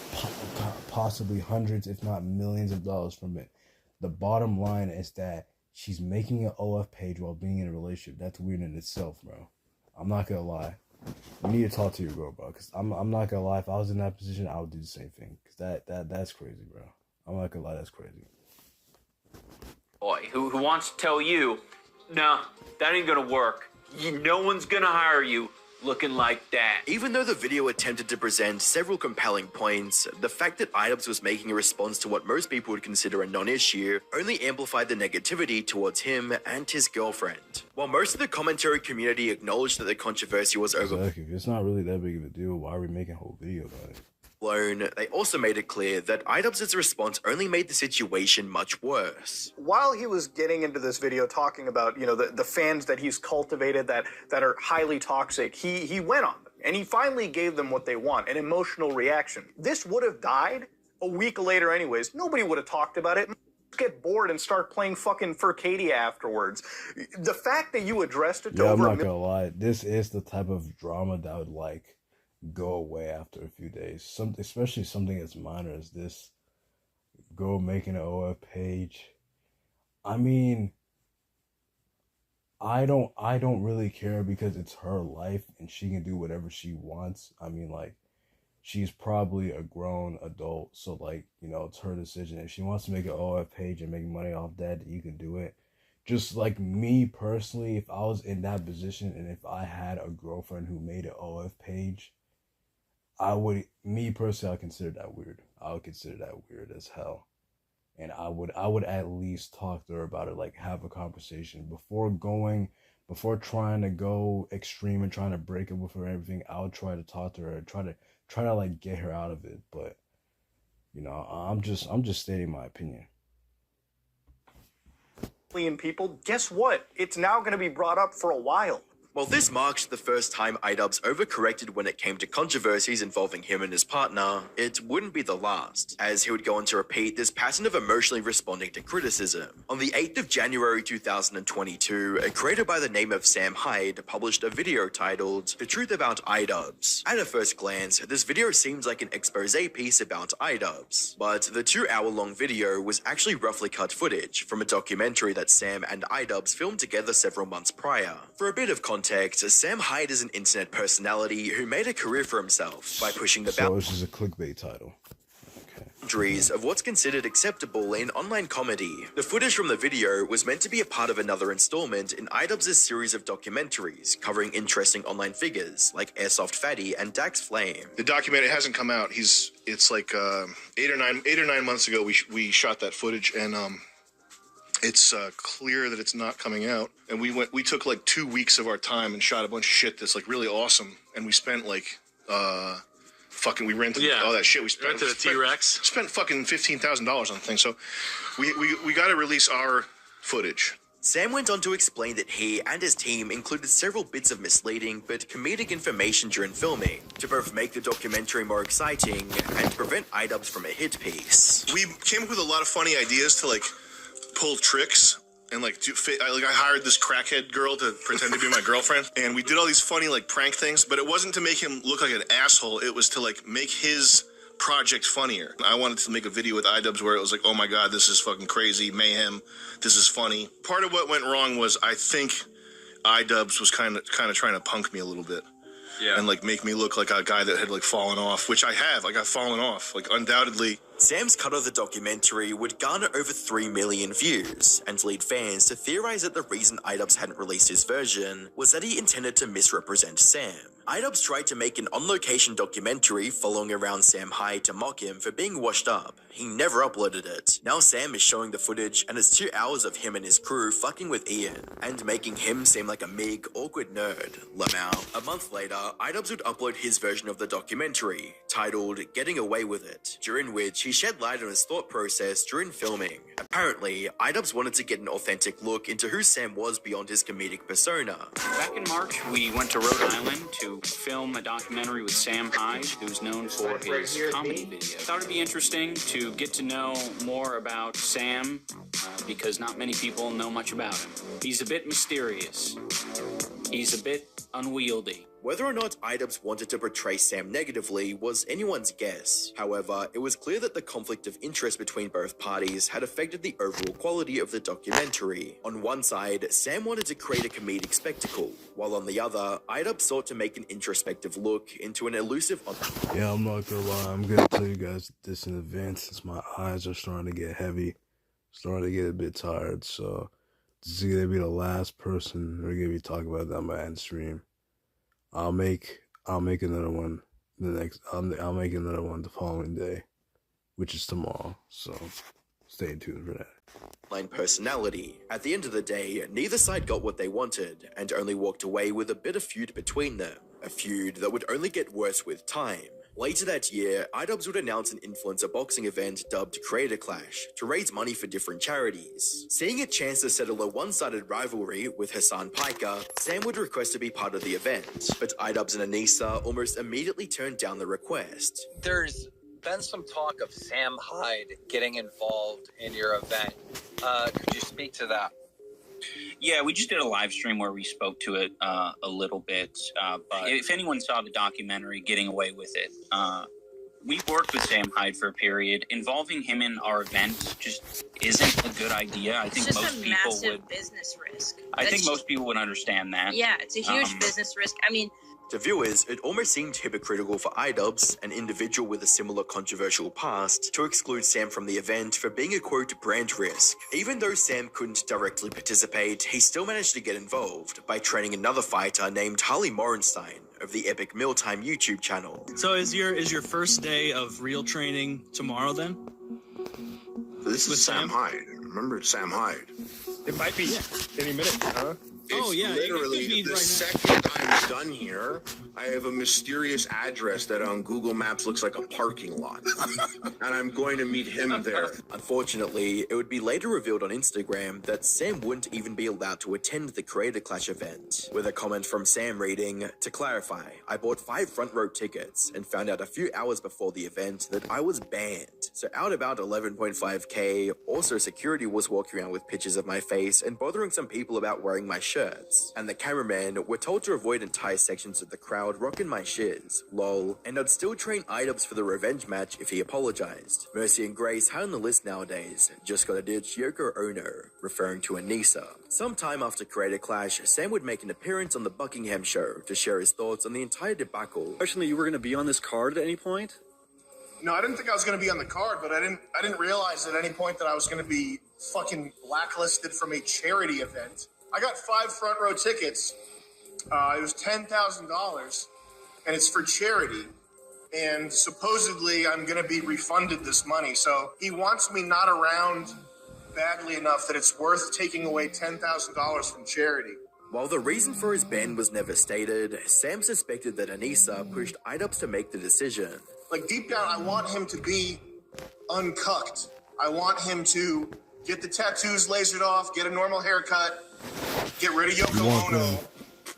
possibly hundreds, if not millions of dollars from it. The bottom line is that she's making an OF page while being in a relationship. That's weird in itself, bro. I'm not gonna lie. You need to talk to your girl, bro. Cause I'm not gonna lie. If I was in that position, I would do the same thing. Cause that's crazy, bro. I'm not gonna lie. That's crazy. boy who wants to tell you, no, that ain't gonna work. No one's gonna hire you looking like that. Even though the video attempted to present several compelling points, the fact that iDubbbz was making a response to what most people would consider a non-issue only amplified the negativity towards him and his girlfriend. While most of the commentary community acknowledged that the controversy was overblown, Exactly. If it's not really that big of a deal, why are we making a whole video about it? they also made it clear that iDubbbz's response only made the situation much worse. While he was getting into this video talking about, you know, the fans that he's cultivated that are highly toxic, he went on them and he finally gave them what they want, an emotional reaction. This would have died a week later anyways. Nobody would have talked about it. Get bored and start playing fucking Furcadia afterwards. The fact that you addressed it to Yeah, I'm over not gonna lie. This is the type of drama that would like go away after a few days. Especially something as minor as this. Girl making an OF page. I mean, I don't really care because it's her life and she can do whatever she wants. I mean, like, she's probably a grown adult, so like, you know, it's her decision. If she wants to make an OF page and make money off that, you can do it. Just like me personally, if I was in that position and if I had a girlfriend who made an OF page, I would consider that weird. I would consider that weird as hell. And I would at least talk to her about it, like have a conversation before trying to go extreme and trying to break up with her and everything. I would try to talk to her and try to like get her out of it. But you know, I'm just stating my opinion. people, guess what? It's now going to be brought up for a while. While this marked the first time iDubbbz overcorrected when it came to controversies involving him and his partner, it wouldn't be the last, as he would go on to repeat this pattern of emotionally responding to criticism. On the 8th of January 2022, a creator by the name of Sam Hyde published a video titled The Truth About iDubbbz. At a first glance, this video seems like an expose piece about iDubbbz, but the 2-hour-long video was actually roughly cut footage from a documentary that Sam and iDubbbz filmed together several months prior. For a bit of context, Sam Hyde is an internet personality who made a career for himself by pushing the So this is a clickbait title. boundaries of what's considered acceptable in online comedy. The footage from the video was meant to be a part of another installment in iDubbbz's series of documentaries covering interesting online figures like Airsoft Fatty and Dax Flame. The documentary hasn't come out. It's like 8 or 9 months ago we shot that footage, and it's clear that it's not coming out. And we took like 2 weeks of our time and shot a bunch of shit that's like really awesome. And we spent like, we rented all that shit. We rented a T-Rex. Spent fucking $15,000 on the thing. So we got to release our footage. Sam went on to explain that he and his team included several bits of misleading but comedic information during filming to both make the documentary more exciting and prevent iDubbbz from a hit piece. We came up with a lot of funny ideas to like pull tricks and like I hired this crackhead girl to pretend to be my girlfriend, and we did all these funny like prank things, but it wasn't to make him look like an asshole. It was to like make his project funnier. I wanted to make a video with iDubbbz where it was like, oh my god, this is fucking crazy mayhem, this is funny. Part of what went wrong was I think iDubbbz was kind of trying to punk me a little bit, and like make me look like a guy that had like fallen off, which I have. I got fallen off, like undoubtedly. Sam's cut of the documentary would garner over 3 million views and lead fans to theorize that the reason iDubbbz hadn't released his version was that he intended to misrepresent Sam. iDubbbz tried to make an on-location documentary following around Sam Hyde to mock him for being washed up. He never uploaded it. Now Sam is showing the footage and it's 2 hours of him and his crew fucking with Ian and making him seem like a meek, awkward nerd. Lamau. A month later, iDubbbz would upload his version of the documentary, titled Getting Away With It, during which he shed light on his thought process during filming. Apparently, iDubbbz wanted to get an authentic look into who Sam was beyond his comedic persona. Back in March, we went to Rhode Island to film a documentary with Sam Hyde, who's known for his comedy videos. I thought it'd be interesting to get to know more about Sam, because not many people know much about him. He's a bit mysterious. He's a bit unwieldy. Whether or not iDubbbz wanted to portray Sam negatively was anyone's guess. However, it was clear that the conflict of interest between both parties had affected the overall quality of the documentary. On one side, Sam wanted to create a comedic spectacle, while on the other, iDubbbz sought to make an introspective look into an elusive... Yeah, I'm not gonna lie, I'm gonna tell you guys this in advance since my eyes are starting to get heavy, starting to get a bit tired, so this is gonna be the last person we're gonna be talking about that on my end stream. I'll make another one I'll make another one the following day, which is tomorrow. So stay tuned for that. Line personality. At the end of the day, neither side got what they wanted and only walked away with a bitter feud between them. A feud that would only get worse with time. Later that year, iDubbbz would announce an influencer boxing event dubbed Creator Clash to raise money for different charities. Seeing a chance to settle a one-sided rivalry with Hassan Piker, Sam would request to be part of the event, but iDubbbz and Anissa almost immediately turned down the request. There's been some talk of Sam Hyde getting involved in your event. Could you speak to that? Yeah, we just did a live stream where we spoke to it a little bit. But if anyone saw the documentary, Getting Away With It, we worked with Sam Hyde for a period. Involving him in our event just isn't a good idea. I think most people would. It's just a massive business risk. I think most people would understand that. Yeah, it's a huge business risk. I mean, to viewers, it almost seemed hypocritical for iDubbbz, an individual with a similar controversial past, to exclude Sam from the event for being a quote brand risk. Even though Sam couldn't directly participate, he still managed to get involved by training another fighter named Harley Morenstein of the Epic Mealtime YouTube channel. So is your first day of real training tomorrow then? This is Sam Hyde. Remember Sam Hyde? It might be any minute, huh? Oh, yeah, it could Literally, be the right second I'm done here, I have a mysterious address that on Google Maps looks like a parking lot. And I'm going to meet him there. Unfortunately, it would be later revealed on Instagram that Sam wouldn't even be allowed to attend the Creator Clash event, with a comment from Sam reading, "To clarify, I bought 5 front row tickets and found out a few hours before the event that I was banned. So out about 11.5k, also security was walking around with pictures of my face and bothering some people about wearing my shirts. And the cameramen were told to avoid entire sections of the crowd rocking my shiz, lol, and I'd still train iDubbbz for the revenge match if he apologized. Mercy and Grace high on the list nowadays, just gotta ditch Yoko Ono," referring to Anissa. Sometime after Creator Clash, Sam would make an appearance on the Buckingham Show to share his thoughts on the entire debacle. Actually, you were gonna be on this card at any point? No, I didn't think I was going to be on the card, but I didn't realize at any point that I was going to be fucking blacklisted from a charity event. I got 5 front row tickets. It was $10,000, and it's for charity. And supposedly I'm going to be refunded this money. So he wants me not around badly enough that it's worth taking away $10,000 from charity. While the reason for his ban was never stated, Sam suspected that Anissa pushed IDUBS to make the decision. Like, deep down, I want him to be uncucked. I want him to get the tattoos lasered off, get a normal haircut, get rid of Yoko Ono.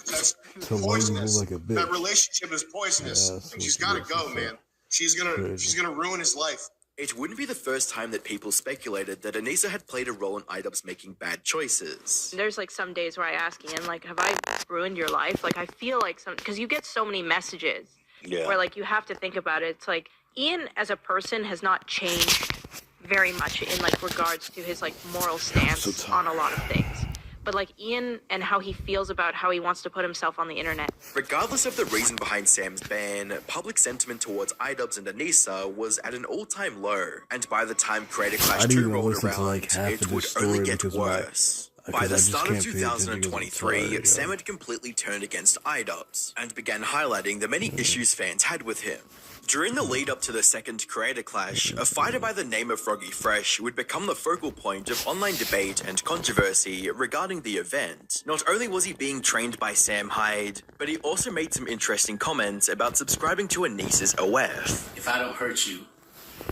That's poisonous. Like a bitch. That relationship is poisonous, and she's got to go, man. She's gonna ruin his life. It wouldn't be the first time that people speculated that Anissa had played a role in IDUBS making bad choices. There's like some days where I ask Ian, like, have I ruined your life? Like, I feel like because you get so many messages where like you have to think about it. It's like Ian as a person has not changed very much in like regards to his like moral stance on a lot of things. But like Ian and how he feels about how he wants to put himself on the internet. Regardless of the reason behind Sam's ban, public sentiment towards IDUBS and Anissa was at an all-time low. And by the time Creator Clash 2 rolled around, it would only get worse. By the start of 2023, Sam had completely turned against IDUBS and began highlighting the many issues fans had with him. During the lead up to the second Creator Clash, a fighter by the name of Froggy Fresh would become the focal point of online debate and controversy regarding the event. Not only was he being trained by Sam Hyde, but he also made some interesting comments about subscribing to Anissa's OF. If I don't hurt you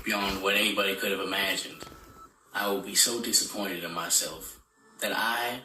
beyond what anybody could have imagined, I will be so disappointed in myself that I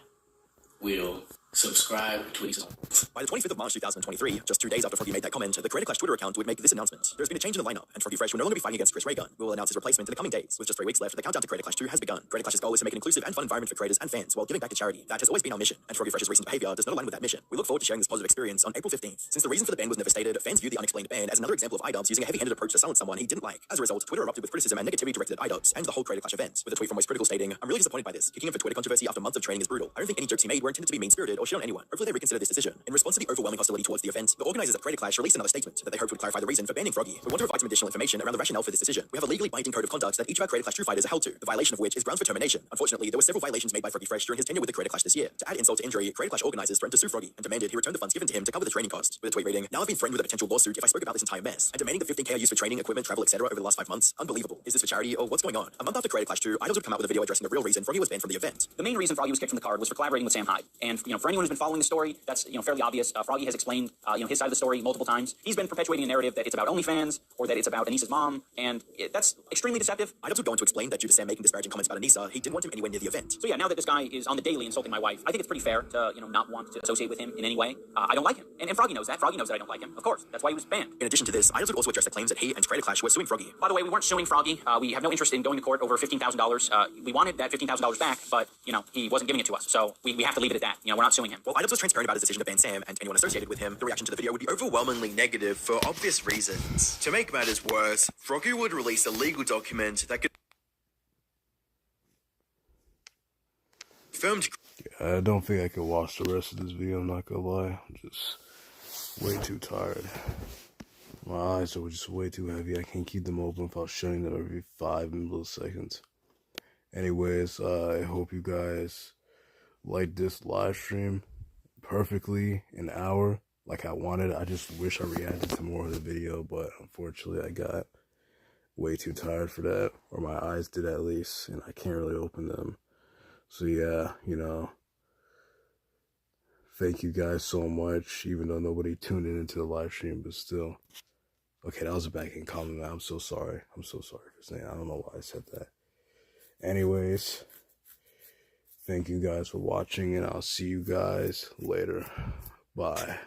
will subscribe to his. By the 25th of March 2023, just 2 days after Froggy made that comment, the Creator Clash Twitter account would make this announcement. There's been a change in the lineup, and Froggy Fresh will no longer be fighting against Chris Ray Gun. We will announce his replacement in the coming days. With just 3 weeks left, the countdown to Creator Clash 2 has begun. Creator Clash's goal is to make an inclusive and fun environment for creators and fans while giving back to charity. That has always been our mission, and Froggy Fresh's recent behavior does not align with that mission. We look forward to sharing this positive experience on April 15th. Since the reason for the ban was never stated, fans viewed the unexplained ban as another example of IDUBS using a heavy-handed approach to silence someone he didn't like. As a result, Twitter erupted with criticism and negativity directed at IDUBS and the whole Creator Clash event, with a tweet from Voice Critical stating, "I'm really disappointed by this. Kicking him for Twitter controversy after months of training is brutal. I don't think any jokes he made were intended to be mean-spirited or shit on anyone. Hopefully they reconsider this decision." In response to the overwhelming hostility towards the event, the organizers of Creator Clash released another statement that they hoped would clarify the reason for banning Froggy. We want to provide some additional information around the rationale for this decision. We have a legally binding code of conduct that each of our Creator Clash 2 fighters are held to, the violation of which is grounds for termination. Unfortunately, there were several violations made by Froggy Fresh during his tenure with the Creator Clash this year. To add insult to injury, Creator Clash organizers threatened to sue Froggy and demanded he return the funds given to him to cover the training costs. With a tweet reading, "Now I've been threatened with a potential lawsuit if I spoke about this entire mess, and demanding the 15K I used for training, equipment, travel, etc. over the last 5 months. Unbelievable. Is this for charity or what's going on?" A month after Creator Clash 2, IDUBS would come out with a video addressing the real reason Froggy was banned from the event. The main reason Froggy was kicked from the card was for collaborating with Sam Hyde. And, for anyone who's been following the story, that's, fairly obvious. Froggy has explained, his side of the story multiple times. He's been perpetuating a narrative that it's about OnlyFans or that it's about Anissa's mom, and that's extremely deceptive. IDUBS would go on to explain that due to Sam making disparaging comments about Anissa, he didn't want him anywhere near the event. So yeah, now that this guy is on the daily insulting my wife, I think it's pretty fair to, not want to associate with him in any way. I don't like him. And Froggy knows that. Froggy knows that I don't like him. Of course. That's why he was banned. In addition to this, IDUBS would also address the claims that he and Creator Clash were suing Froggy. By the way, we weren't suing Froggy. We have no interest in going to court over $15,000. We wanted that $15,000 back, but, he wasn't giving it to us. So we have to leave it at that. We're not suing him. While IDUBS was transparent about his decision to ban Sam and anyone associated with him, the reaction to the video would be overwhelmingly negative for obvious reasons. To make matters worse, Froggy would release a legal document that could confirmed. I don't think I can watch the rest of this video, I'm not gonna lie. I'm just way too tired. My eyes are just way too heavy. I can't keep them open without shutting them every 5 milliseconds. Anyways, I hope you guys liked this live stream perfectly, an hour, like I wanted. I just wish I reacted to more of the video, but unfortunately I got way too tired for that, or my eyes did at least, and I can't really open them. So yeah, thank you guys so much, even though nobody tuned into the live stream, but still. Okay, that was a backhand comment. I'm so sorry. I'm so sorry for saying I don't know why I said that. Anyways, thank you guys for watching, and I'll see you guys later. Bye.